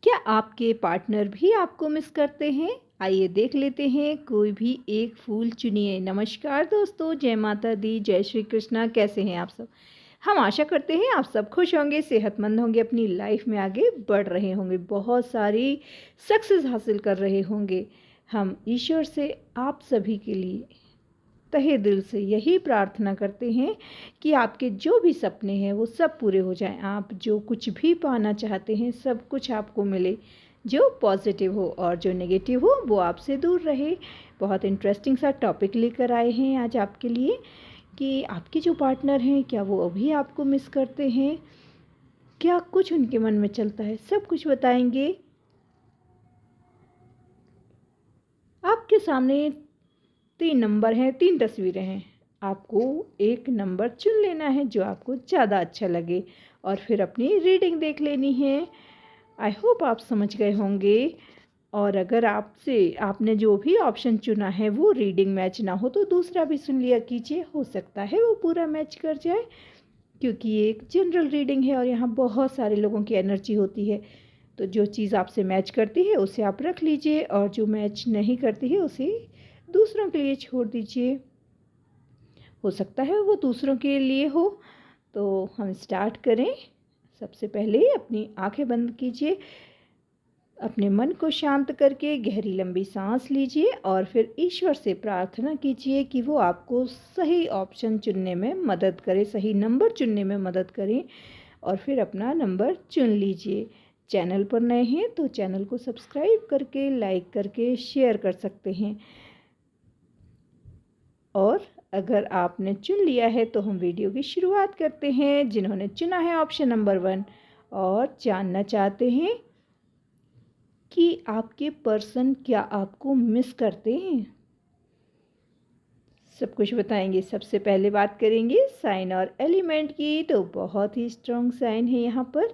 क्या आपके पार्टनर भी आपको मिस करते हैं? आइए देख लेते हैं, कोई भी एक फूल चुनिए। नमस्कार दोस्तों, जय माता दी, जय श्री कृष्णा। कैसे हैं आप सब? हम आशा करते हैं आप सब खुश होंगे, सेहतमंद होंगे, अपनी लाइफ में आगे बढ़ रहे होंगे, बहुत सारी सक्सेस हासिल कर रहे होंगे। हम ईश्वर से आप सभी के लिए तहे दिल से यही प्रार्थना करते हैं कि आपके जो भी सपने हैं वो सब पूरे हो जाएं। आप जो कुछ भी पाना चाहते हैं सब कुछ आपको मिले, जो पॉजिटिव हो और जो नेगेटिव हो वो आपसे दूर रहे। बहुत इंटरेस्टिंग सा टॉपिक लेकर आए हैं आज आपके लिए कि आपके जो पार्टनर हैं क्या वो अभी आपको मिस करते हैं, क्या कुछ उनके मन में चलता है, सब कुछ बताएंगे। आपके सामने 3 नंबर हैं, 3 तस्वीरें हैं। आपको एक नंबर चुन लेना है जो आपको ज़्यादा अच्छा लगे और फिर अपनी रीडिंग देख लेनी है। आई होप आप समझ गए होंगे। और अगर आपने जो भी ऑप्शन चुना है वो रीडिंग मैच ना हो तो दूसरा भी सुन लिया कीजिए, हो सकता है वो पूरा मैच कर जाए, क्योंकि ये एक जनरल रीडिंग है और यहाँ बहुत सारे लोगों की एनर्जी होती है। तो जो चीज़ आपसे मैच करती है उसे आप रख लीजिए और जो मैच नहीं करती है उसे दूसरों के लिए छोड़ दीजिए। हो सकता है वो दूसरों के लिए हो। तो हम स्टार्ट करें। सबसे पहले अपनी आंखें बंद कीजिए, अपने मन को शांत करके गहरी लंबी सांस लीजिए और फिर ईश्वर से प्रार्थना कीजिए कि वो आपको सही ऑप्शन चुनने में मदद करे, सही नंबर चुनने में मदद करें और फिर अपना नंबर चुन लीजिए। चैनल पर नए हैं तो चैनल को सब्सक्राइब करके, लाइक करके, शेयर कर सकते हैं। और अगर आपने चुन लिया है तो हम वीडियो की शुरुआत करते हैं। जिन्होंने चुना है ऑप्शन नंबर 1 और जानना चाहते हैं कि आपके पर्सन क्या आपको मिस करते हैं, सब कुछ बताएंगे। सबसे पहले बात करेंगे साइन और एलिमेंट की, तो बहुत ही स्ट्रॉन्ग साइन है यहाँ पर,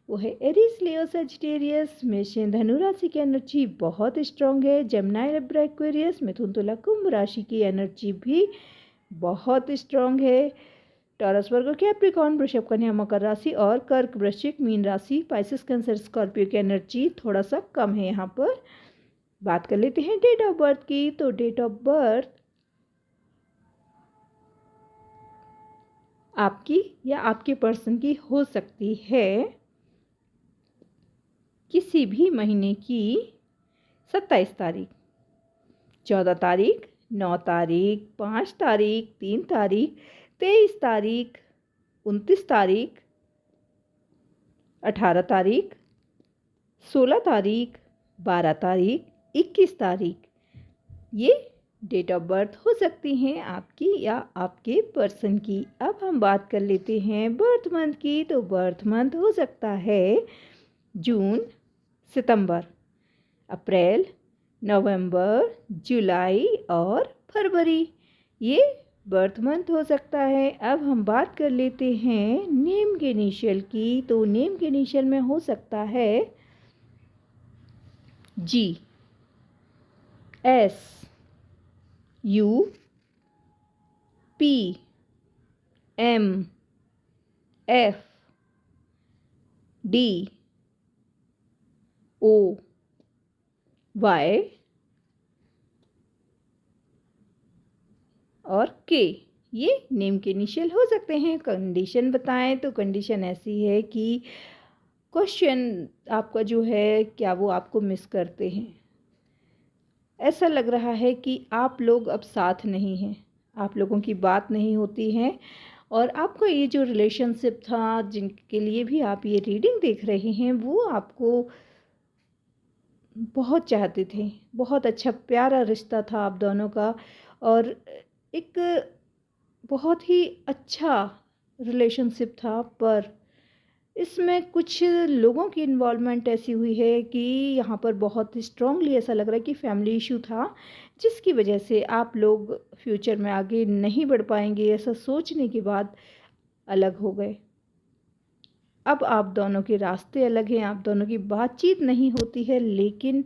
वो है एरीज, लियो, सजिटेरियस। मेष धनु राशि की एनर्जी बहुत स्ट्रॉन्ग है। जमनाई, लिब्रा, एक्वेरियस, मिथुन, तुला, कुंभ राशि की एनर्जी भी बहुत स्ट्रॉन्ग है। टॉरस, वर्गो, कैप्रिकॉर्न, वृषभ, कन्या, मकर राशि और कर्क, वृश्चिक, मीन राशि, पाइसेस, कैंसर, स्कॉर्पियो की एनर्जी थोड़ा सा कम है यहाँ पर। बात कर लेते हैं डेट ऑफ बर्थ की, तो डेट ऑफ बर्थ आपकी या आपके पर्सन की हो सकती है किसी भी महीने की 27 तारीख, 14 तारीख, 9 तारीख, 5 तारीख, 3 तारीख, 23 तारीख, 29 तारीख, 18 तारीख, 16 तारीख, 12 तारीख, 21 तारीख, ये डेट ऑफ बर्थ हो सकती हैं आपकी या आपके पर्सन की। अब हम बात कर लेते हैं बर्थ मंथ की, तो बर्थ मंथ हो सकता है जून, सितंबर, अप्रैल, नवंबर, जुलाई और फरवरी, ये बर्थ मंथ हो सकता है। अब हम बात कर लेते हैं नेम के इनिशियल की, तो नेम के इनिशियल में हो सकता है G, S, U, P, M, F, D, O, Y और के, ये नेम के इनिशियल हो सकते हैं। कंडीशन बताएं तो कंडीशन ऐसी है कि क्वेश्चन आपका जो है क्या वो आपको मिस करते हैं, ऐसा लग रहा है कि आप लोग अब साथ नहीं हैं, आप लोगों की बात नहीं होती है और आपका ये जो रिलेशनशिप था जिनके लिए भी आप ये रीडिंग देख रहे हैं वो आपको बहुत चाहते थे, बहुत अच्छा प्यारा रिश्ता था आप दोनों का और एक बहुत ही अच्छा रिलेशनशिप था। पर इसमें कुछ लोगों की इन्वॉल्वमेंट ऐसी हुई है कि यहाँ पर बहुत स्ट्रांगली ऐसा लग रहा है कि फैमिली इशू था, जिसकी वजह से आप लोग फ्यूचर में आगे नहीं बढ़ पाएंगे, ऐसा सोचने के बाद अलग हो गए। अब आप दोनों के रास्ते अलग हैं, आप दोनों की बातचीत नहीं होती है, लेकिन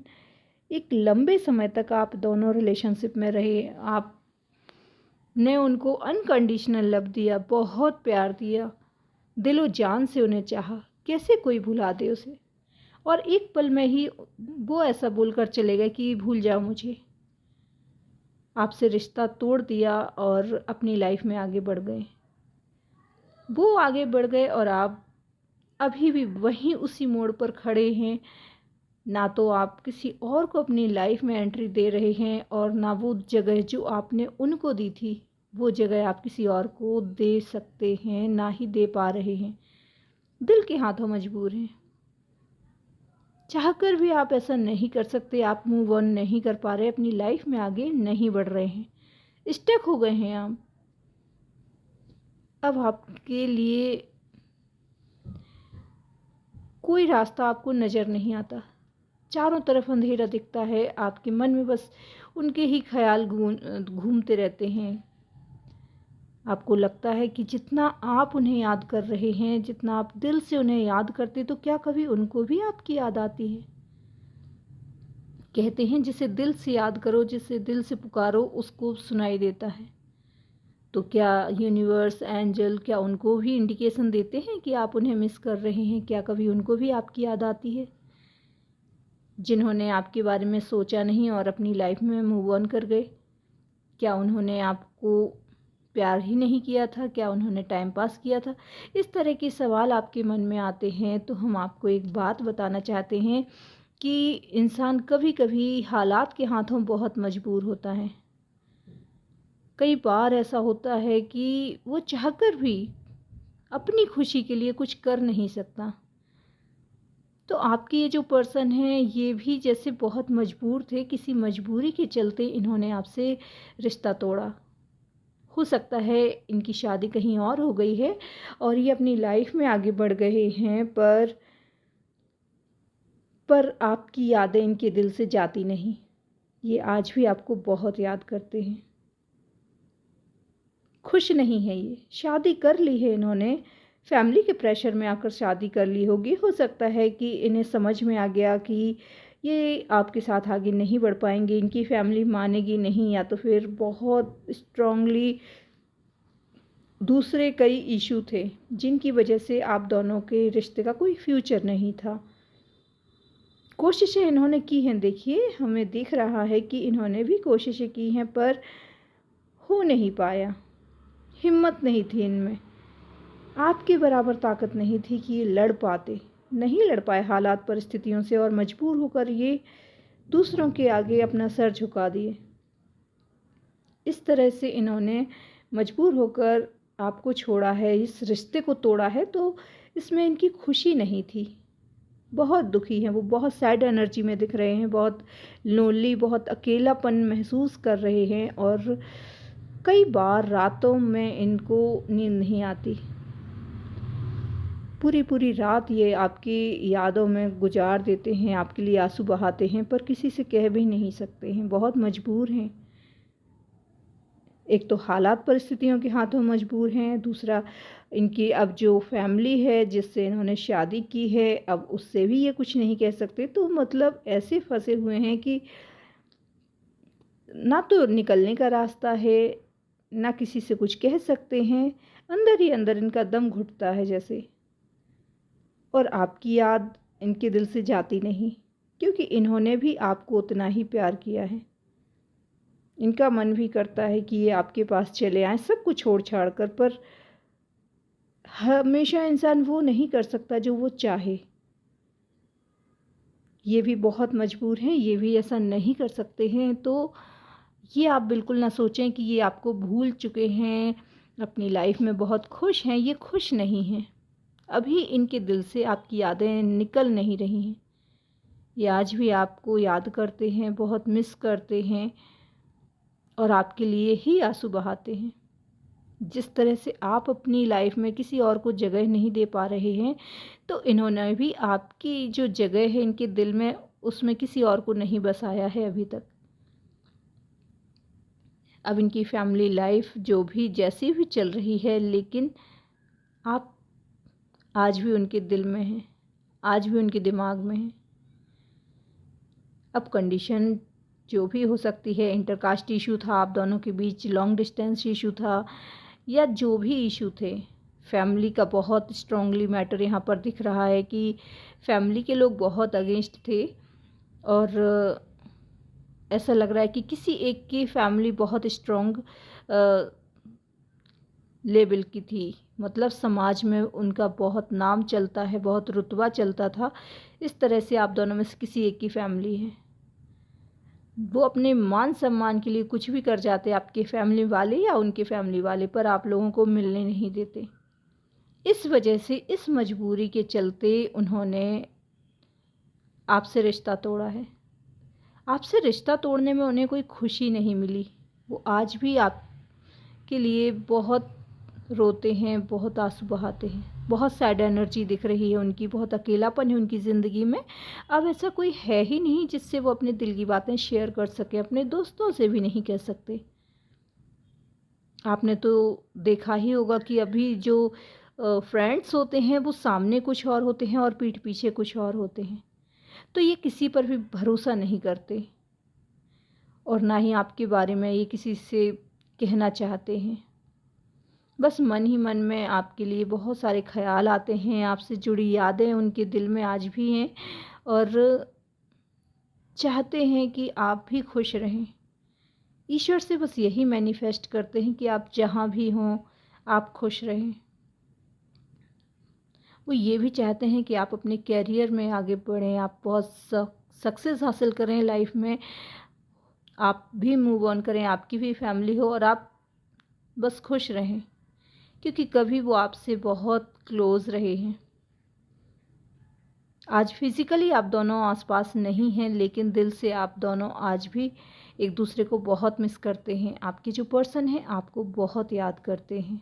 एक लंबे समय तक आप दोनों रिलेशनशिप में रहे। आपने उनको अनकंडीशनल लव दिया, बहुत प्यार दिया, दिलो जान से उन्हें चाहा, कैसे कोई भुला दे उसे। और एक पल में ही वो ऐसा बोलकर चले गए कि भूल जाओ मुझे। आपसे रिश्ता तोड़ दिया और अपनी लाइफ में आगे बढ़ गए। वो आगे बढ़ गए और आप अभी भी वहीं उसी मोड़ पर खड़े हैं। ना तो आप किसी और को अपनी लाइफ में एंट्री दे रहे हैं और ना वो जगह जो आपने उनको दी थी वो जगह आप किसी और को दे सकते हैं, ना ही दे पा रहे हैं। दिल के हाथों मजबूर हैं। चाहकर भी आप ऐसा नहीं कर सकते। आप मूव ऑन नहीं कर पा रहे, अपनी लाइफ में आगे नहीं बढ़ रहे हैं, स्टक हो गए हैं आप। अब आपके लिए कोई रास्ता आपको नज़र नहीं आता। चारों तरफ अंधेरा दिखता है। आपके मन में बस उनके ही ख्याल घूमते रहते हैं। आपको लगता है कि जितना आप उन्हें याद कर रहे हैं, जितना आप दिल से उन्हें याद करते, तो क्या कभी उनको भी आपकी याद आती है? कहते हैं जिसे दिल से याद करो, जिसे दिल से पुकारो, उसको सुनाई देता है। तो क्या यूनिवर्स, एंजल, क्या उनको भी इंडिकेशन देते हैं कि आप उन्हें मिस कर रहे हैं? क्या कभी उनको भी आपकी याद आती है? जिन्होंने आपके बारे में सोचा नहीं और अपनी लाइफ में मूव ऑन कर गए, क्या उन्होंने आपको प्यार ही नहीं किया था? क्या उन्होंने टाइम पास किया था? इस तरह के सवाल आपके मन में आते हैं तो हम आपको एक बात बताना चाहते हैं कि इंसान कभी कभी हालात के हाथों बहुत मजबूर होता है। कई बार ऐसा होता है कि वो चाहकर भी अपनी खुशी के लिए कुछ कर नहीं सकता। तो आपके ये जो पर्सन हैं ये भी जैसे बहुत मजबूर थे, किसी मजबूरी के चलते इन्होंने आपसे रिश्ता तोड़ा। हो सकता है इनकी शादी कहीं और हो गई है और ये अपनी लाइफ में आगे बढ़ गए हैं, पर आपकी यादें इनके दिल से जाती नहीं। ये आज भी आपको बहुत याद करते हैं। खुश नहीं है ये। शादी कर ली है इन्होंने, फैमिली के प्रेशर में आकर शादी कर ली होगी। हो सकता है कि इन्हें समझ में आ गया कि ये आपके साथ आगे नहीं बढ़ पाएंगे, इनकी फैमिली मानेगी नहीं, या तो फिर बहुत स्ट्रांगली दूसरे कई इशू थे जिनकी वजह से आप दोनों के रिश्ते का कोई फ्यूचर नहीं था। कोशिशें इन्होंने की हैं, देखिए हमें दिख रहा है कि इन्होंने भी कोशिशें की हैं, पर हो नहीं पाया। हिम्मत नहीं थी इनमें, आपके बराबर ताकत नहीं थी कि ये लड़ पाते। नहीं लड़ पाए हालात परिस्थितियों से और मजबूर होकर ये दूसरों के आगे अपना सर झुका दिए। इस तरह से इन्होंने मजबूर होकर आपको छोड़ा है, इस रिश्ते को तोड़ा है, तो इसमें इनकी खुशी नहीं थी। बहुत दुखी हैं वो, बहुत सैड एनर्जी में दिख रहे हैं, बहुत लोनली, बहुत अकेलापन महसूस कर रहे हैं और कई बार रातों में इनको नींद नहीं आती। पूरी पूरी रात ये आपकी यादों में गुजार देते हैं, आपके लिए आंसू बहाते हैं, पर किसी से कह भी नहीं सकते हैं। बहुत मजबूर हैं। एक तो हालात परिस्थितियों के हाथों मजबूर हैं, दूसरा इनकी अब जो फैमिली है जिससे इन्होंने शादी की है, अब उससे भी ये कुछ नहीं कह सकते। तो मतलब ऐसे फंसे हुए हैं कि ना तो निकलने का रास्ता है, ना किसी से कुछ कह सकते हैं। अंदर ही अंदर इनका दम घुटता है जैसे। और आपकी याद इनके दिल से जाती नहीं, क्योंकि इन्होंने भी आपको उतना ही प्यार किया है। इनका मन भी करता है कि ये आपके पास चले आएँ सब कुछ छोड़ छाड़ कर, पर हमेशा इंसान वो नहीं कर सकता जो वो चाहे। ये भी बहुत मजबूर हैं, ये भी ऐसा नहीं कर सकते हैं। तो ये आप बिल्कुल ना सोचें कि ये आपको भूल चुके हैं, अपनी लाइफ में बहुत खुश हैं। ये खुश नहीं हैं। अभी इनके दिल से आपकी यादें निकल नहीं रही हैं। ये आज भी आपको याद करते हैं, बहुत मिस करते हैं और आपके लिए ही आंसू बहाते हैं। जिस तरह से आप अपनी लाइफ में किसी और को जगह नहीं दे पा रहे हैं, तो इन्होंने भी आपकी जो जगह है इनके दिल में, उसमें किसी और को नहीं बसाया है अभी तक। अब इनकी फैमिली लाइफ जो भी जैसी भी चल रही है, लेकिन आप आज भी उनके दिल में हैं, आज भी उनके दिमाग में हैं। अब कंडीशन जो भी हो सकती है, इंटरकास्ट इशू था आप दोनों के बीच, लॉन्ग डिस्टेंस इशू था, या जो भी इशू थे, फैमिली का बहुत स्ट्रांगली मैटर यहाँ पर दिख रहा है कि फैमिली के लोग बहुत अगेंस्ट थे और ऐसा लग रहा है कि किसी एक की फैमिली बहुत स्ट्रांग लेवल की थी, मतलब समाज में उनका बहुत नाम चलता है, बहुत रुतबा चलता था। इस तरह से आप दोनों में से किसी एक की फैमिली है, वो अपने मान सम्मान के लिए कुछ भी कर जाते, आपके फैमिली वाले या उनके फैमिली वाले, पर आप लोगों को मिलने नहीं देते। इस वजह से, इस मजबूरी के चलते उन्होंने आपसे रिश्ता तोड़ा है। आपसे रिश्ता तोड़ने में उन्हें कोई खुशी नहीं मिली। वो आज भी आपके लिए बहुत रोते हैं, बहुत आंसू बहाते हैं, बहुत सैड एनर्जी दिख रही है उनकी, बहुत अकेलापन है उनकी ज़िंदगी में। अब ऐसा कोई है ही नहीं जिससे वो अपने दिल की बातें शेयर कर सके, अपने दोस्तों से भी नहीं कह सकते। आपने तो देखा ही होगा कि अभी जो फ्रेंड्स होते हैं वो सामने कुछ और होते हैं और पीठ पीछे कुछ और होते हैं। तो ये किसी पर भी भरोसा नहीं करते और ना ही आपके बारे में ये किसी से कहना चाहते हैं। बस मन ही मन में आपके लिए बहुत सारे ख्याल आते हैं, आपसे जुड़ी यादें उनके दिल में आज भी हैं और चाहते हैं कि आप भी खुश रहें। ईश्वर से बस यही मैनिफेस्ट करते हैं कि आप जहाँ भी हों आप खुश रहें। वो ये भी चाहते हैं कि आप अपने कैरियर में आगे बढ़ें, आप बहुत सक्सेस हासिल करें लाइफ में, आप भी मूव ऑन करें, आपकी भी फैमिली हो और आप बस खुश रहें, क्योंकि कभी वो आपसे बहुत क्लोज़ रहे हैं। आज फिज़िकली आप दोनों आसपास नहीं हैं, लेकिन दिल से आप दोनों आज भी एक दूसरे को बहुत मिस करते हैं। आपके जो पर्सन हैं आपको बहुत याद करते हैं।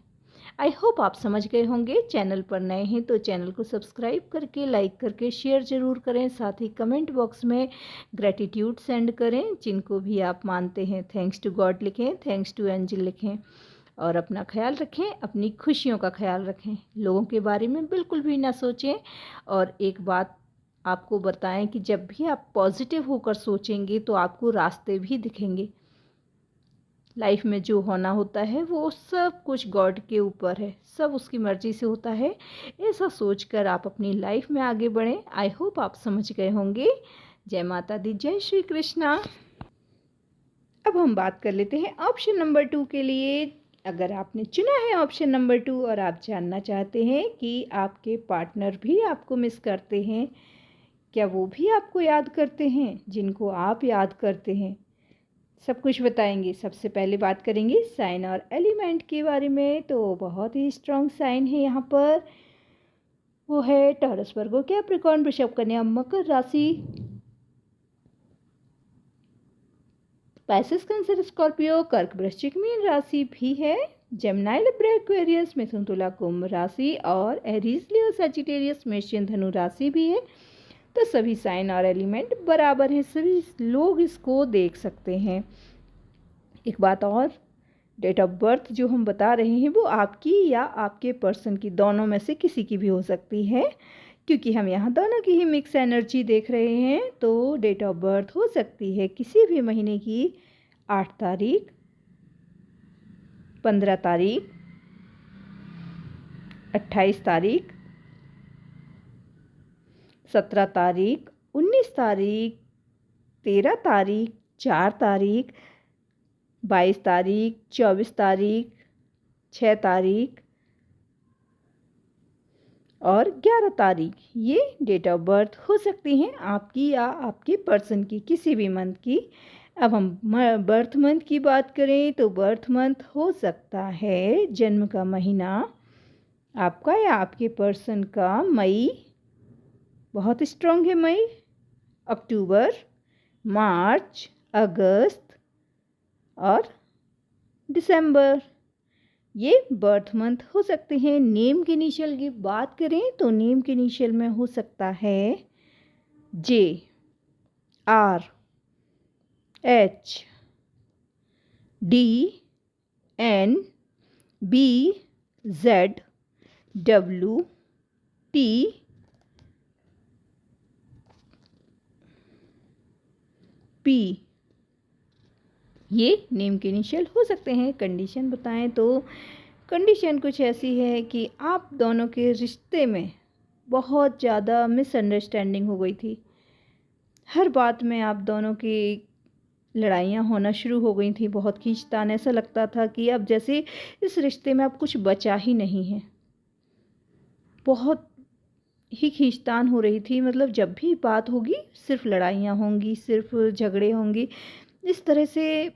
आई होप आप समझ गए होंगे। चैनल पर नए हैं तो चैनल को सब्सक्राइब करके, लाइक करके, शेयर ज़रूर करें। साथ ही कमेंट बॉक्स में ग्रेटिट्यूड सेंड करें, जिनको भी आप मानते हैं। थैंक्स टू गॉड लिखें, थैंक्स टू एंजल लिखें और अपना ख्याल रखें, अपनी खुशियों का ख्याल रखें। लोगों के बारे में बिल्कुल भी ना सोचें। और एक बात आपको बताएं कि जब भी आप पॉजिटिव होकर सोचेंगे तो आपको रास्ते भी दिखेंगे। लाइफ में जो होना होता है वो सब कुछ गॉड के ऊपर है, सब उसकी मर्ज़ी से होता है। ऐसा सोचकर आप अपनी लाइफ में आगे बढ़ें। आई होप आप समझ गए होंगे। जय माता दी, जय श्री कृष्णा। अब हम बात कर लेते हैं ऑप्शन नंबर 2 के लिए। अगर आपने चुना है ऑप्शन नंबर 2 और आप जानना चाहते हैं कि आपके पार्टनर भी आपको मिस करते हैं, क्या वो भी आपको याद करते हैं जिनको आप याद करते हैं, सब कुछ बताएंगे। सबसे पहले बात करेंगे साइन और एलिमेंट के बारे में। तो बहुत ही स्ट्रॉन्ग साइन है यहाँ पर, वो है टॉरस, वर्गो, कैप्रिकॉर्न, वृषभ, कन्या, मकर राशि, पाइसेस, कैंसर, स्कॉर्पियो, कर्क, वृश्चिक, मीन राशि भी है, जेमिनी, लिब्रा, एक्वेरियस, मिथुन, तुला, कुंभ राशि और एरीज, लियो, सजिटेरियस, मेष, धनु राशि भी है। तो सभी साइन और एलिमेंट बराबर हैं, सभी लोग इसको देख सकते हैं। एक बात और, डेट ऑफ बर्थ जो हम बता रहे हैं वो आपकी या आपके पर्सन की, दोनों में से किसी की भी हो सकती है, क्योंकि हम यहाँ दोनों की ही मिक्स एनर्जी देख रहे हैं। तो डेट ऑफ बर्थ हो सकती है किसी भी महीने की 8 तारीख, 15 तारीख, 28 तारीख, 17 तारीख, 19 तारीख, 13 तारीख, 4 तारीख, 22 तारीख, 24 तारीख, 6 तारीख और 11 तारीख। ये डेट ऑफ बर्थ हो सकती हैं आपकी या आपके पर्सन की, किसी भी मंथ की। अब हम बर्थ मंथ की बात करें तो बर्थ मंथ हो सकता है, जन्म का महीना आपका या आपके पर्सन का मई, बहुत स्ट्रॉन्ग है मई, अक्टूबर, मार्च, अगस्त और दिसंबर, ये बर्थ मंथ हो सकते हैं। नेम के इनिशियल की बात करें तो नेम के इनिशियल में हो सकता है J, R, H, D, N, B, Z, W, T, P, ये नेम के इनिशियल हो सकते हैं। कंडीशन बताएं तो कंडीशन कुछ ऐसी है कि आप दोनों के रिश्ते में बहुत ज़्यादा मिसअंडरस्टैंडिंग हो गई थी। हर बात में आप दोनों की लड़ाइयाँ होना शुरू हो गई थी, बहुत खींचतान, ऐसा लगता था कि अब जैसे इस रिश्ते में अब कुछ बचा ही नहीं है। बहुत ही खींचतान हो रही थी, मतलब जब भी बात होगी सिर्फ लड़ाइयाँ होंगी, सिर्फ झगड़े होंगे। इस तरह से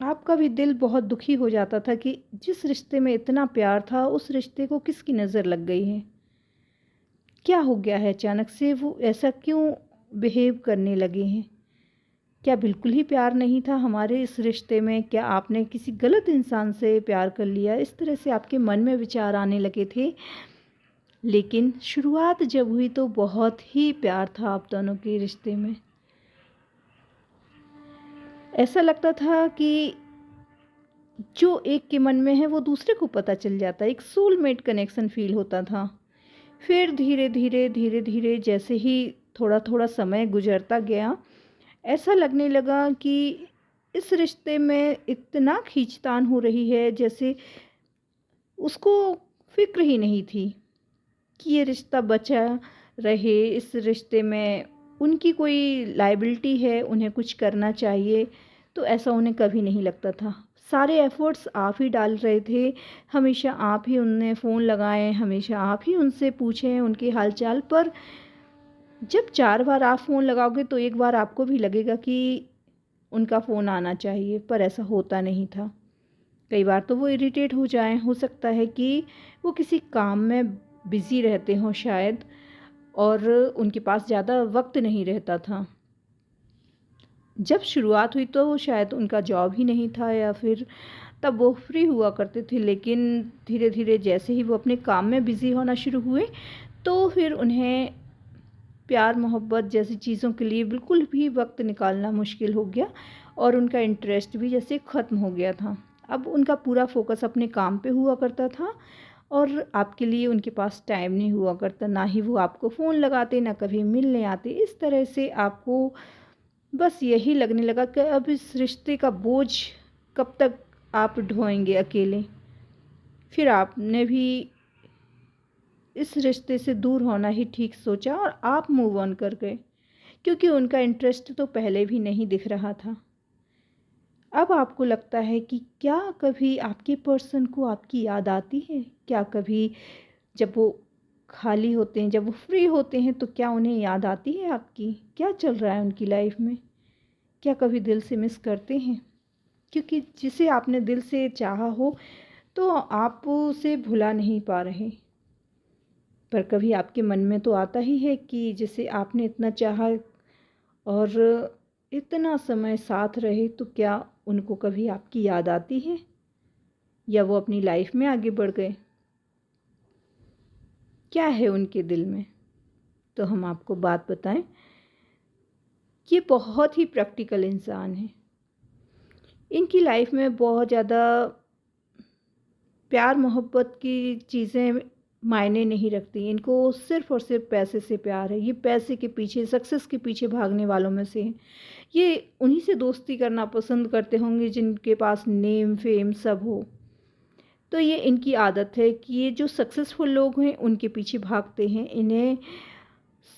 आपका भी दिल बहुत दुखी हो जाता था कि जिस रिश्ते में इतना प्यार था उस रिश्ते को किसकी नज़र लग गई है। क्या हो गया है अचानक से, वो ऐसा क्यों बिहेव करने लगे हैं। क्या बिल्कुल ही प्यार नहीं था हमारे इस रिश्ते में? क्या आपने किसी गलत इंसान से प्यार कर लिया? इस तरह से आपके मन में विचार आने लगे थे। लेकिन शुरुआत जब हुई तो बहुत ही प्यार था आप दोनों के रिश्ते में। ऐसा लगता था कि जो एक के मन में है वो दूसरे को पता चल जाता है, एक सोलमेट कनेक्शन फील होता था। फिर धीरे धीरे जैसे ही थोड़ा थोड़ा समय गुजरता गया, ऐसा लगने लगा कि इस रिश्ते में इतना खींचतान हो रही है जैसे उसको फिक्र ही नहीं थी कि ये रिश्ता बचा रहे। इस रिश्ते में उनकी कोई लायबिलिटी है, उन्हें कुछ करना चाहिए, तो ऐसा उन्हें कभी नहीं लगता था। सारे एफ़र्ट्स आप ही डाल रहे थे, हमेशा आप ही उन्हें फ़ोन लगाएं, हमेशा आप ही उनसे पूछें उनके हालचाल। पर जब 4 बार आप फ़ोन लगाओगे तो एक बार आपको भी लगेगा कि उनका फ़ोन आना चाहिए, पर ऐसा होता नहीं था। कई बार तो वो इरिटेट हो जाएं, हो सकता है कि वो किसी काम में बिज़ी रहते हों शायद, और उनके पास ज़्यादा वक्त नहीं रहता था। जब शुरुआत हुई तो शायद उनका जॉब ही नहीं था, या फिर तब वो फ्री हुआ करते थे। लेकिन धीरे धीरे जैसे ही वो अपने काम में बिज़ी होना शुरू हुए तो फिर उन्हें प्यार मोहब्बत जैसी चीज़ों के लिए बिल्कुल भी वक्त निकालना मुश्किल हो गया, और उनका इंटरेस्ट भी जैसे ख़त्म हो गया था। अब उनका पूरा फोकस अपने काम पे हुआ करता था, और आपके लिए उनके पास टाइम नहीं हुआ करता। ना ही वो आपको फ़ोन लगाते, ना कभी मिलने आते। इस तरह से आपको बस यही लगने लगा कि अब इस रिश्ते का बोझ कब तक आप ढोएंगे अकेले। फिर आपने भी इस रिश्ते से दूर होना ही ठीक सोचा और आप मूव ऑन कर गए, क्योंकि उनका इंटरेस्ट तो पहले भी नहीं दिख रहा था। अब आपको लगता है कि क्या कभी आपके पर्सन को आपकी याद आती है? क्या कभी जब वो खाली होते हैं, जब वो फ्री होते हैं, तो क्या उन्हें याद आती है आपकी? क्या चल रहा है उनकी लाइफ में? क्या कभी दिल से मिस करते हैं? क्योंकि जिसे आपने दिल से चाहा हो तो आप उसे भुला नहीं पा रहे। पर कभी आपके मन में तो आता ही है कि जिसे आपने इतना चाहा और इतना समय साथ रहे, तो क्या उनको कभी आपकी याद आती है, या वो अपनी लाइफ में आगे बढ़ गए? क्या है उनके दिल में? तो हम आपको बात बताएं, ये बहुत ही प्रैक्टिकल इंसान है। इनकी लाइफ में बहुत ज़्यादा प्यार मोहब्बत की चीज़ें मायने नहीं रखती। इनको सिर्फ़ और सिर्फ पैसे से प्यार है। ये पैसे के पीछे, सक्सेस के पीछे भागने वालों में से हैं। ये उन्हीं से दोस्ती करना पसंद करते होंगे जिनके पास नेम, फेम सब हो। तो ये इनकी आदत है कि ये जो सक्सेसफुल लोग हैं उनके पीछे भागते हैं। इन्हें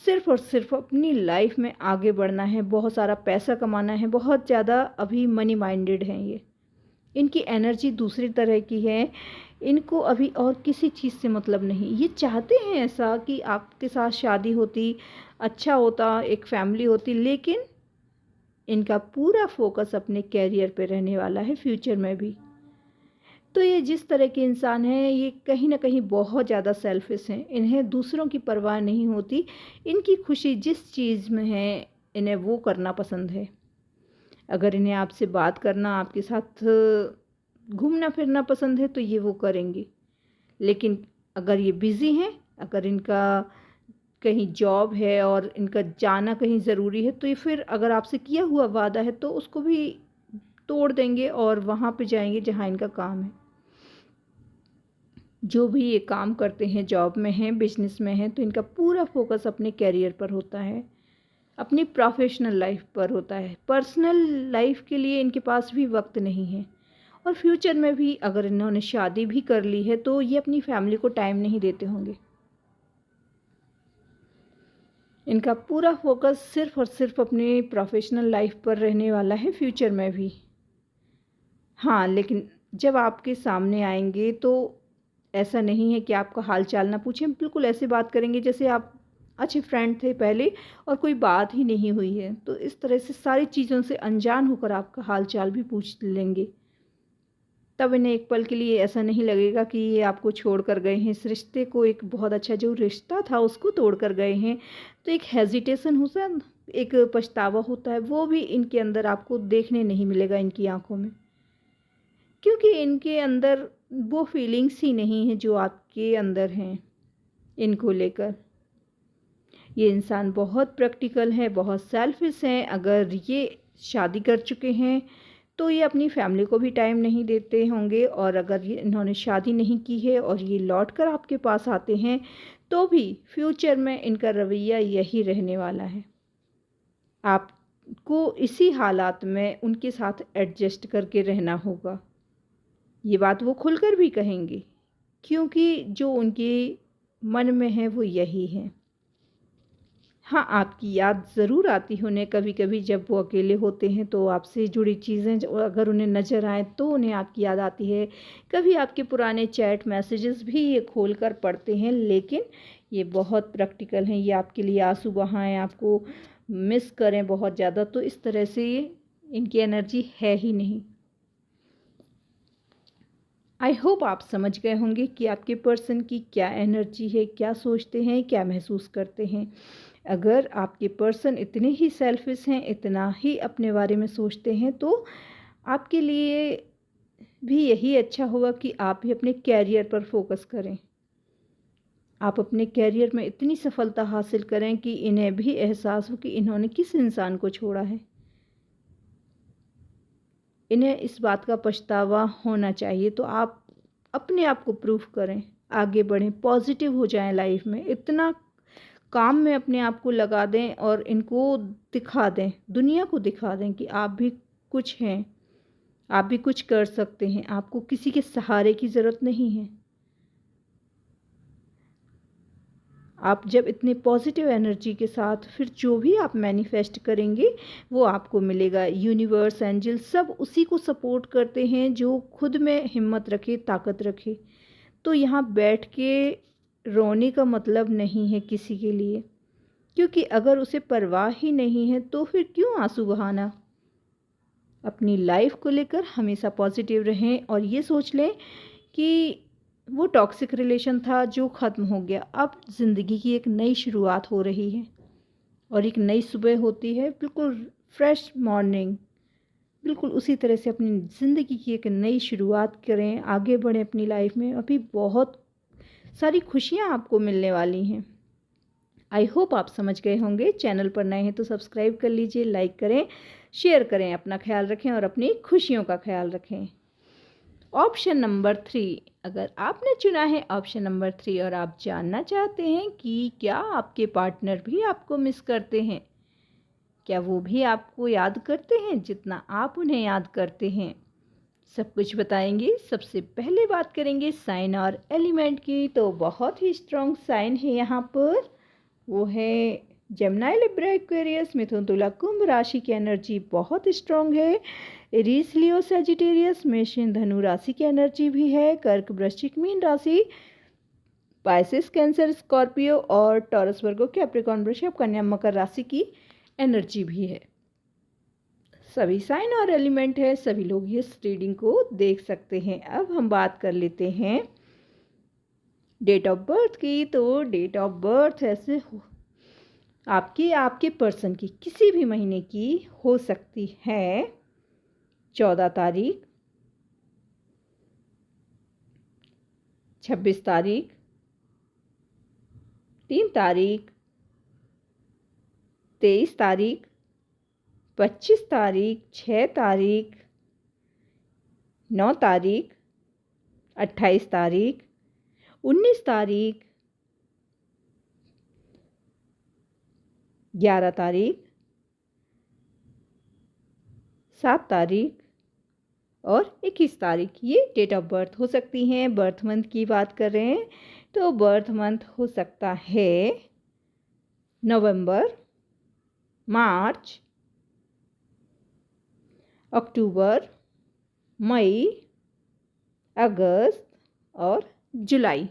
सिर्फ़ और सिर्फ अपनी लाइफ में आगे बढ़ना है, बहुत सारा पैसा कमाना है, बहुत ज़्यादा अभी मनी माइंडेड हैं ये। इनकी एनर्जी दूसरी तरह की है। इनको अभी और किसी चीज़ से मतलब नहीं। ये चाहते हैं ऐसा कि आपके साथ शादी होती, अच्छा होता, एक फैमिली होती, लेकिन इनका पूरा फोकस अपने कैरियर पे रहने वाला है, फ्यूचर में भी। तो ये जिस तरह के इंसान हैं, ये कहीं न कहीं बहुत ज़्यादा सेल्फिश हैं। इन्हें दूसरों की परवाह नहीं होती। इनकी खुशी जिस चीज़ में है, इन्हें वो करना पसंद है। अगर इन्हें आपसे बात करना, आपके साथ घूमना फिरना पसंद है, तो ये वो करेंगे। लेकिन अगर ये बिज़ी हैं, अगर इनका कहीं जॉब है और इनका जाना कहीं ज़रूरी है, तो ये फिर अगर आपसे किया हुआ वादा है तो उसको भी तोड़ देंगे और वहाँ पे जाएंगे जहाँ इनका काम है। जो भी ये काम करते हैं, जॉब में हैं, बिजनेस में हैं, तो इनका पूरा फोकस अपने कैरियर पर होता है, अपनी प्रोफेशनल लाइफ पर होता है। पर्सनल लाइफ के लिए इनके पास भी वक्त नहीं है। और फ्यूचर में भी अगर इन्होंने शादी भी कर ली है तो ये अपनी फैमिली को टाइम नहीं देते होंगे। इनका पूरा फोकस सिर्फ और सिर्फ अपनी प्रोफेशनल लाइफ पर रहने वाला है फ्यूचर में भी। हाँ, लेकिन जब आपके सामने आएंगे तो ऐसा नहीं है कि आपका हाल चाल ना पूछें, बिल्कुल ऐसे बात करेंगे जैसे आप अच्छे फ्रेंड थे पहले और कोई बात ही नहीं हुई है। तो इस तरह से सारी चीज़ों से अनजान होकर आपका हाल चाल भी पूछ लेंगे। तब इन्हें एक पल के लिए ऐसा नहीं लगेगा कि ये आपको छोड़ कर गए हैं, इस रिश्ते को, एक बहुत अच्छा जो रिश्ता था उसको तोड़ कर गए हैं। तो एक हेजिटेशन होता है, एक पछतावा होता है, वो भी इनके अंदर आपको देखने नहीं मिलेगा इनकी आंखों में, क्योंकि इनके अंदर वो फीलिंग्स ही नहीं है जो आपके अंदर हैं इनको लेकर। ये इंसान बहुत प्रैक्टिकल है, बहुत सेल्फिश हैं। अगर ये शादी कर चुके हैं तो ये अपनी फैमिली को भी टाइम नहीं देते होंगे, और अगर ये इन्होंने शादी नहीं की है और ये लौट कर आपके पास आते हैं तो भी फ्यूचर में इनका रवैया यही रहने वाला है। आपको इसी हालात में उनके साथ एडजस्ट करके रहना होगा। ये बात वो खुलकर भी कहेंगे, क्योंकि जो उनके मन में है वो यही है। हाँ, आपकी याद ज़रूर आती है उन्हें कभी-कभी, जब वो अकेले होते हैं तो आपसे जुड़ी चीज़ें जो अगर उन्हें नज़र आएँ तो उन्हें आपकी याद आती है। कभी आपके पुराने चैट मैसेजेस भी ये खोल कर पढ़ते हैं, लेकिन ये बहुत प्रैक्टिकल हैं, ये आपके लिए आंसू बहाएँ, आपको मिस करें बहुत ज़्यादा, तो इस तरह से ये इनकी एनर्जी है ही नहीं। आई होप आप समझ गए होंगे कि आपके पर्सन की क्या एनर्जी है, क्या सोचते हैं, क्या महसूस करते हैं। अगर आपके पर्सन इतने ही सेल्फिश हैं, इतना ही अपने बारे में सोचते हैं, तो आपके लिए भी यही अच्छा होगा कि आप भी अपने कैरियर पर फोकस करें। आप अपने कैरियर में इतनी सफलता हासिल करें कि इन्हें भी एहसास हो कि इन्होंने किस इंसान को छोड़ा है। इन्हें इस बात का पछतावा होना चाहिए। तो आप अपने आप को प्रूफ करें, आगे बढ़ें, पॉजिटिव हो जाएं लाइफ में, इतना काम में अपने आप को लगा दें और इनको दिखा दें, दुनिया को दिखा दें कि आप भी कुछ हैं, आप भी कुछ कर सकते हैं, आपको किसी के सहारे की ज़रूरत नहीं है। आप जब इतने पॉजिटिव एनर्जी के साथ फिर जो भी आप मैनिफेस्ट करेंगे वो आपको मिलेगा। यूनिवर्स, एंजल सब उसी को सपोर्ट करते हैं जो खुद में हिम्मत रखे, ताकत रखे। तो यहाँ बैठ के रोने का मतलब नहीं है किसी के लिए, क्योंकि अगर उसे परवाह ही नहीं है तो फिर क्यों आंसू बहाना। अपनी लाइफ को लेकर हमेशा पॉजिटिव रहें और ये सोच लें कि वो टॉक्सिक रिलेशन था जो ख़त्म हो गया, अब ज़िंदगी की एक नई शुरुआत हो रही है और एक नई सुबह होती है, बिल्कुल फ्रेश मॉर्निंग। बिल्कुल उसी तरह से अपनी ज़िंदगी की एक नई शुरुआत करें, आगे बढ़ें अपनी लाइफ में। अभी बहुत सारी खुशियाँ आपको मिलने वाली हैं। आई होप आप समझ गए होंगे। चैनल पर नए हैं तो सब्सक्राइब कर लीजिए, लाइक करें, शेयर करें, अपना ख्याल रखें और अपनी खुशियों का ख्याल रखें। ऑप्शन नंबर 3, अगर आपने चुना है ऑप्शन नंबर 3 और आप जानना चाहते हैं कि क्या आपके पार्टनर भी आपको मिस करते हैं, क्या वो भी आपको याद करते हैं जितना आप उन्हें याद करते हैं, सब कुछ बताएंगे। सबसे पहले बात करेंगे साइन और एलिमेंट की। तो बहुत ही स्ट्रॉन्ग साइन है यहाँ पर, वो है जेमिनी, लिब्रा, एक्वेरियस, मिथुन, तुला, कुंभ राशि की एनर्जी बहुत स्ट्रॉन्ग है। एरीज, लियो, सजिटेरियस, मेष, धनु राशि की एनर्जी भी है। कर्क, वृश्चिक, मीन राशि, पाइसेस, कैंसर, स्कॉर्पियो और टॉरस, वर्गो, कैप्रिकॉर्न, वृषभ, कन्या, मकर राशि की एनर्जी भी है। सभी साइन और एलिमेंट है, सभी लोग इस रीडिंग को देख सकते हैं। अब हम बात कर लेते हैं डेट ऑफ बर्थ की। तो डेट ऑफ बर्थ ऐसे आपके पर्सन की किसी भी महीने की हो सकती है। 14 तारीख, 26 तारीख, 3 तारीख, 23 तारीख, 25 तारीख, 6 तारीख, 9 तारीख, 28 तारीख, 19 तारीख, 11 तारीख, 7 तारीख और 21 तारीख, ये डेट ऑफ बर्थ हो सकती हैं। बर्थ मंथ की बात कर रहे हैं तो बर्थ मंथ हो सकता है नवंबर, मार्च, अक्टूबर, मई, अगस्त और जुलाई,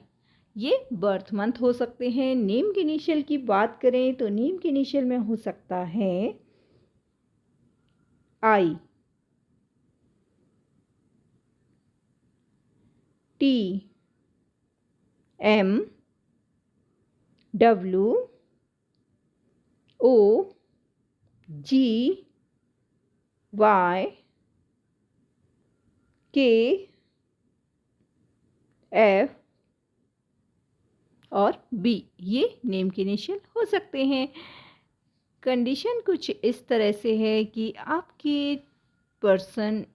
ये बर्थ मंथ हो सकते हैं। नेम के इनिशियल की बात करें तो नेम के इनिशियल में हो सकता है आई, टी, एम, डब्ल्यू, ओ, जी, वाई, के, एफ और बी, ये नेम के इनिशियल हो सकते हैं। कंडीशन कुछ इस तरह से है कि आपके पर्सन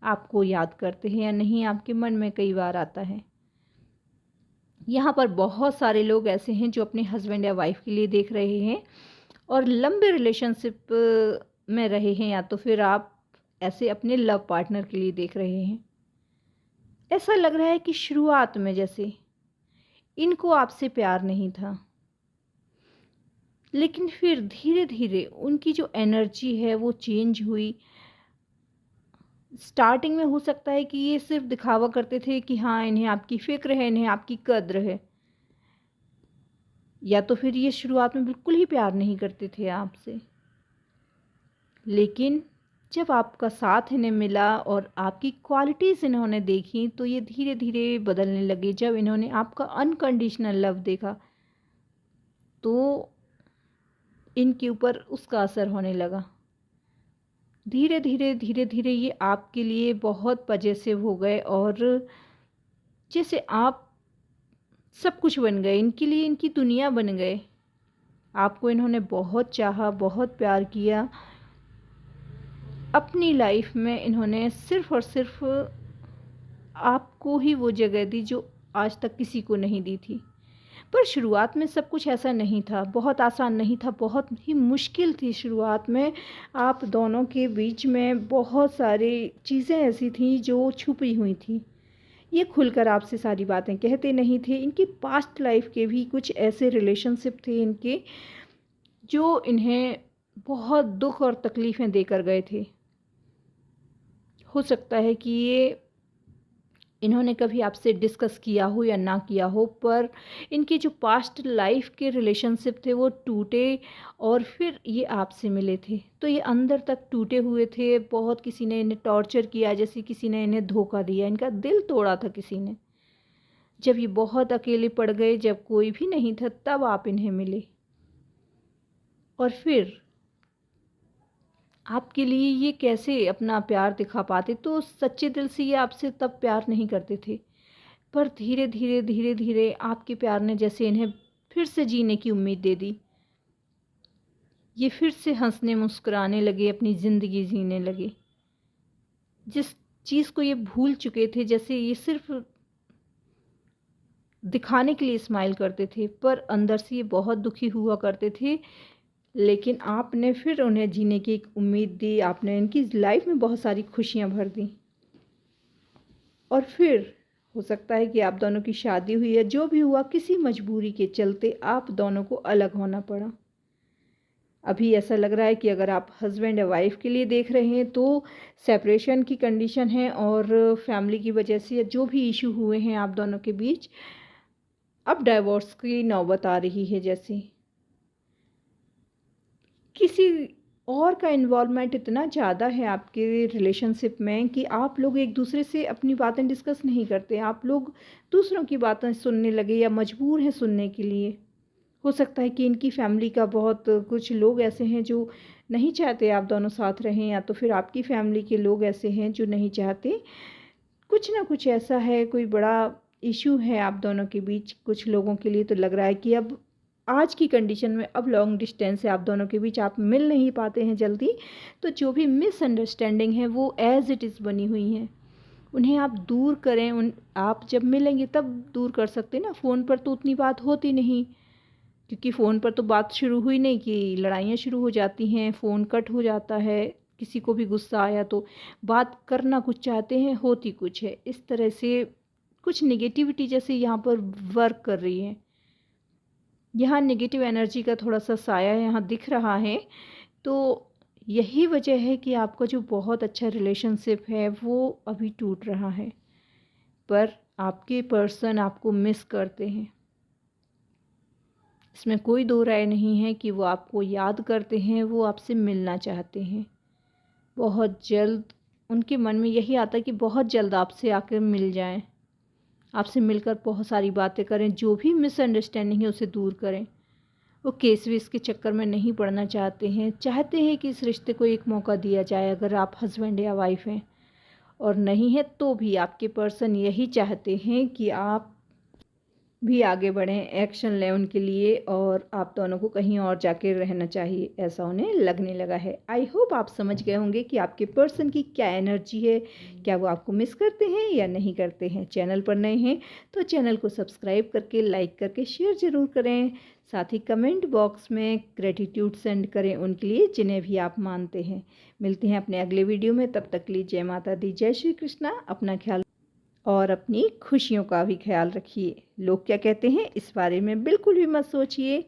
आपको याद करते हैं या नहीं, आपके मन में कई बार आता है। यहाँ पर बहुत सारे लोग ऐसे हैं जो अपने हस्बैंड या वाइफ के लिए देख रहे हैं और लंबे रिलेशनशिप में रहे हैं, या तो फिर आप ऐसे अपने लव पार्टनर के लिए देख रहे हैं। ऐसा लग रहा है कि शुरुआत में जैसे इनको आपसे प्यार नहीं था, लेकिन फिर धीरे धीरे उनकी जो एनर्जी है वो चेंज हुई। स्टार्टिंग में हो सकता है कि ये सिर्फ दिखावा करते थे कि हाँ इन्हें आपकी फ़िक्र है, इन्हें आपकी कद्र है, या तो फिर ये शुरुआत में बिल्कुल ही प्यार नहीं करते थे आपसे। लेकिन जब आपका साथ इन्हें मिला और आपकी क्वालिटीज़ इन्होंने देखी तो ये धीरे धीरे बदलने लगे। जब इन्होंने आपका अनकंडीशनल लव देखा तो इनके ऊपर उसका असर होने लगा। धीरे धीरे ये आपके लिए बहुत पजेसिव हो गए और जैसे आप सब कुछ बन गए इनके लिए, इनकी दुनिया बन गए। आपको इन्होंने बहुत चाहा, बहुत प्यार किया। अपनी लाइफ में इन्होंने सिर्फ़ और सिर्फ आपको ही वो जगह दी जो आज तक किसी को नहीं दी थी। पर शुरुआत में सब कुछ ऐसा नहीं था, बहुत आसान नहीं था, बहुत ही मुश्किल थी शुरुआत में। आप दोनों के बीच में बहुत सारी चीज़ें ऐसी थीं जो छुपी हुई थी। ये खुलकर आपसे सारी बातें कहते नहीं थे। इनकी पास्ट लाइफ के भी कुछ ऐसे रिलेशनशिप थे इनके जो इन्हें बहुत दुख और तकलीफ़ें देकर गए थे। हो सकता है कि ये इन्होंने कभी आपसे डिस्कस किया हो या ना किया हो, पर इनकी जो पास्ट लाइफ के रिलेशनशिप थे वो टूटे और फिर ये आपसे मिले थे तो ये अंदर तक टूटे हुए थे। बहुत किसी ने इन्हें टॉर्चर किया, जैसे किसी ने इन्हें धोखा दिया, इनका दिल तोड़ा था किसी ने। जब ये बहुत अकेले पड़ गए, जब कोई भी नहीं था, तब आप इन्हें मिले और फिर आपके लिए ये कैसे अपना प्यार दिखा पाते। तो सच्चे दिल से ये आपसे तब प्यार नहीं करते थे, पर धीरे धीरे आपके प्यार ने जैसे इन्हें फिर से जीने की उम्मीद दे दी। ये फिर से हंसने मुस्कुराने लगे, अपनी ज़िंदगी जीने लगे। जिस चीज़ को ये भूल चुके थे, जैसे ये सिर्फ दिखाने के लिए स्माइल करते थे, पर अंदर से ये बहुत दुखी हुआ करते थे। लेकिन आपने फिर उन्हें जीने की एक उम्मीद दी, आपने इनकी लाइफ में बहुत सारी खुशियाँ भर दी और फिर हो सकता है कि आप दोनों की शादी हुई है। जो भी हुआ, किसी मजबूरी के चलते आप दोनों को अलग होना पड़ा। अभी ऐसा लग रहा है कि अगर आप हस्बैंड या वाइफ के लिए देख रहे हैं तो सेपरेशन की कंडीशन है और फैमिली की वजह से या जो भी इशू हुए हैं आप दोनों के बीच, अब डाइवोर्स की नौबत आ रही है। जैसे किसी और का इन्वॉल्वमेंट इतना ज़्यादा है आपके रिलेशनशिप में कि आप लोग एक दूसरे से अपनी बातें डिस्कस नहीं करते। आप लोग दूसरों की बातें सुनने लगे या मजबूर हैं सुनने के लिए। हो सकता है कि इनकी फैमिली का बहुत कुछ लोग ऐसे हैं जो नहीं चाहते आप दोनों साथ रहें, या तो फिर आपकी फैमिली के लोग ऐसे हैं जो नहीं चाहते। कुछ ना कुछ ऐसा है, कोई बड़ा इशू है आप दोनों के बीच। कुछ लोगों के लिए तो लग रहा है कि अब आज की कंडीशन में अब लॉन्ग डिस्टेंस है आप दोनों के बीच, आप मिल नहीं पाते हैं जल्दी। तो जो भी मिसअंडरस्टैंडिंग है वो एज़ इट इज़ बनी हुई हैं, उन्हें आप दूर करें। आप जब मिलेंगे तब दूर कर सकते हैं ना। फ़ोन पर तो उतनी बात होती नहीं, क्योंकि फ़ोन पर तो बात शुरू हुई नहीं कि लड़ाइयाँ शुरू हो जाती हैं, फ़ोन कट हो जाता है, किसी को भी गुस्सा आया तो बात करना कुछ चाहते हैं, होती कुछ है। इस तरह से कुछ नेगेटिविटी जैसे यहाँ पर वर्क कर रही है। यहाँ नेगेटिव एनर्जी का थोड़ा सा साया यहाँ दिख रहा है। तो यही वजह है कि आपका जो बहुत अच्छा रिलेशनशिप है वो अभी टूट रहा है, पर आपके पर्सन आपको मिस करते हैं। इसमें कोई दो राय नहीं है कि वो आपको याद करते हैं, वो आपसे मिलना चाहते हैं। बहुत जल्द उनके मन में यही आता है कि बहुत जल्द आपसे आकर मिल जाएं, आपसे मिलकर बहुत सारी बातें करें, जो भी मिसअंडरस्टैंडिंग है उसे दूर करें। वो केस वेस के चक्कर में नहीं पड़ना चाहते हैं, चाहते हैं कि इस रिश्ते को एक मौका दिया जाए। अगर आप हस्बैंड या वाइफ हैं और नहीं है तो भी आपके पर्सन यही चाहते हैं कि आप भी आगे बढ़ें, एक्शन लें उनके लिए, और आप दोनों को कहीं और जाके रहना चाहिए, ऐसा उन्हें लगने लगा है। आई होप आप समझ गए होंगे कि आपके पर्सन की क्या एनर्जी है, क्या वो आपको मिस करते हैं या नहीं करते हैं। चैनल पर नए हैं तो चैनल को सब्सक्राइब करके, लाइक करके, शेयर ज़रूर करें। साथ ही कमेंट बॉक्स में ग्रेटिट्यूड सेंड करें उनके लिए जिन्हें भी आप मानते हैं। मिलते हैं अपने अगले वीडियो में, तब तक के लिए जय माता दी, जय श्री कृष्णा। अपना ख्याल और अपनी खुशियों का भी ख्याल रखिए। लोग क्या कहते हैं इस बारे में बिल्कुल भी मत सोचिए।